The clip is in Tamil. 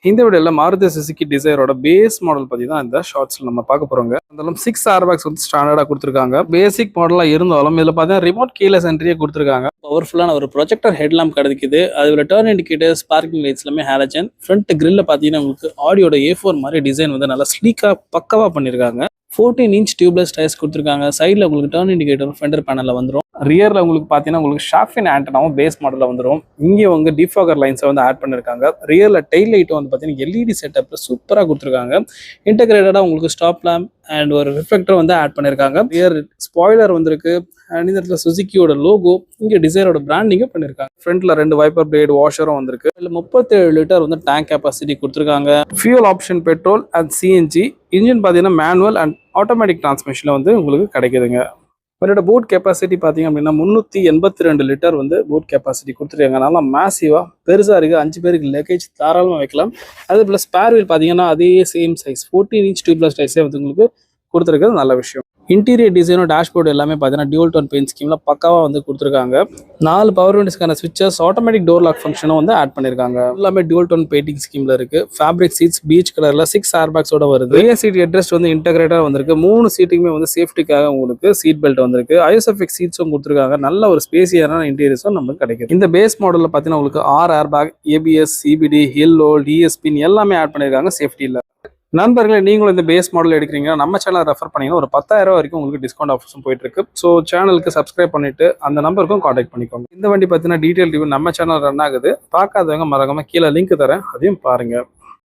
இந்த வீடியோல மாருதி சுசுகி டிசைரோட பேஸ் மாடல் பத்தி தான் இந்த ஷார்ட்ஸ்ல நம்ம பார்க்க போறோங்க. இருந்தாலும் 6 ஏர்பேக்ஸ் வந்து ஸ்டாண்டர்டா கொடுத்துருக்காங்க. பேசிக் மாடலா இருந்தாலும் இதுல பார்த்தீங்கன்னா ரிமோட் கீலெஸ் என்ட்ரியே கொடுத்துருக்காங்க. பவர்ஃபுல்லான ஒரு ப்ரொஜெக்டர் ஹெட்லாம்ப் கிடைக்குது. அதுல டர்ன் இண்டிகேட்டர்ஸ், பார்க்கிங் லைட்ஸ் எல்லாமே ஹாலஜன். ஃப்ரண்ட் கிரில்ல பார்த்தீங்கன்னா உங்களுக்கு ஆடியோட A4 மாதிரி டிசைன் வந்து நல்லா ஸ்லீக்கா பக்கவா பண்ணிருக்காங்க. 14 இன்ச் டியூப்லெஸ் டயர்ஸ் கொடுத்துருக்காங்க. சைடில் உங்களுக்கு டர்ன் இண்டிகேட்டர் ஃபெண்டர் பேனலில் வந்துடும். ரியரில் உங்களுக்கு பார்த்தீங்கன்னா உங்களுக்கு ஷார்ஃபின் ஆண்டனாவும் பேஸ் மாடலில் வந்துடும். இங்கே வந்து டிஃபாகர் லைன்ஸை வந்து ஆட் பண்ணியிருக்காங்க. ரியரில் டெயில் லைட்டும் வந்து பார்த்தீங்கன்னா LED செட்டப்பில் சூப்பராக கொடுத்துருக்காங்க. இன்டெகிரேட்டடாக உங்களுக்கு ஸ்டாப் லேம்ப் அண்ட் ஒரு ரிஃப்ளெக்டர் வந்து ஆட் பண்ணியிருக்காங்க. ரியர் ஸ்பாய்லர் வந்திருக்கு. அண்ட் இந்த இடத்துல சுசுகியோட லோகோ, இங்கே டிசைரோட பிராண்டிங்கும் பண்ணியிருக்காங்க. ஃப்ரண்ட்ல 2 வைப்பர் பிளேட் வாஷரும் வந்திருக்கு. இதில் 37 லிட்டர் வந்து டேங்க் கெப்பாசிட்டி கொடுத்துருக்காங்க. Fuel option petrol and CNG. Engine பார்த்தீங்கன்னா மேனுவல் அண்ட் ஆட்டோமேட்டிக் டிரான்ஸ்மிஷனில் வந்து உங்களுக்கு கிடைக்குதுங்க. இதோட பூட் கெப்பாசிட்டி பார்த்தீங்க அப்படின்னா 382 லிட்டர் வந்து பூட் கெப்பாசிட்டி கொடுத்துருக்காங்க. நல்லா மேசிவாக பெருசாக இருக்குது. 5 பேருக்கு லக்கேஜ் தாராளமாக வைக்கலாம். அது ப்ளஸ் ஸ்பேர் வீல் பார்த்தீங்கன்னா அதே சேம் சைஸ் 14 இன்ச் டியூப்லெஸ் டயர்ஸே வந்து உங்களுக்கு கொடுத்துருக்கிறது நல்ல விஷயம். இன்டீரியர் டிசைனும் டேஷ்போர்டு எல்லாமே பார்த்தீங்கன்னா டியூல் டோன் பெயிண்ட் ஸ்கீமில் பக்காவாக வந்து கொடுத்துருக்காங்க. 4 பவர் விண்டோஸ்க்கான ஸ்விட்சஸ், ஆட்டோமேட்டிக் டோர் லாக் ஃபங்க்ஷனும் வந்து ஆட் பண்ணியிருக்காங்க. எல்லாமே டியூல் டோன் பெயிண்டிங் ஸ்கீமில் இருக்குது. ஃபேப்ரிக் சீட்ஸ் பீச் கலரில் 6 ஏர்பேக்ஸோட வருது. ரியர் சீட் ஹெட்ரெஸ்ட் வந்து இன்டெகிரேட்டாக வந்திருக்கு. 3 சீட்டுக்குமே வந்து சேஃப்டிக்காக உங்களுக்கு சீட் பெல்ட் வந்திருக்கு. ISFX சீட்ஸும் கொடுத்துருக்காங்க. நல்ல ஒரு ஸ்பேசியரான இன்டீரியர்ஸும் நமக்கு கிடைக்குது. இந்த பேஸ் மாடலில் பார்த்தீங்கன்னா உங்களுக்கு 6 airbag, ABS, CBD, hill hold, ESP எல்லாமே ஆட் பண்ணியிருக்காங்க சேஃப்டியில். நண்பர்களே, நீங்களும் இந்த பேஸ் மாடல் எடுக்கிறீங்கன்னா நம்ம சேனல் ரெஃபர் பண்ணீங்கன்னா ஒரு 10,000 வரைக்கும் உங்களுக்கு டிஸ்கவுண்ட் ஆஃபர்ஸும் போயிட்டு இருக்கு. ஸோ சேனலுக்கு சப்ஸ்கிரைப் பண்ணிட்டு அந்த நம்பருக்கும் காண்டாக்ட் பண்ணிக்கோங்க. இந்த வண்டி பார்த்தீங்கன்னா டீடைல் ரிவ்யூ நம்ம சேனல் ரன் ஆகுது. பார்க்காதவங்க மறக்காம கீழே லிங்க் தரேன், அதையும் பாருங்க.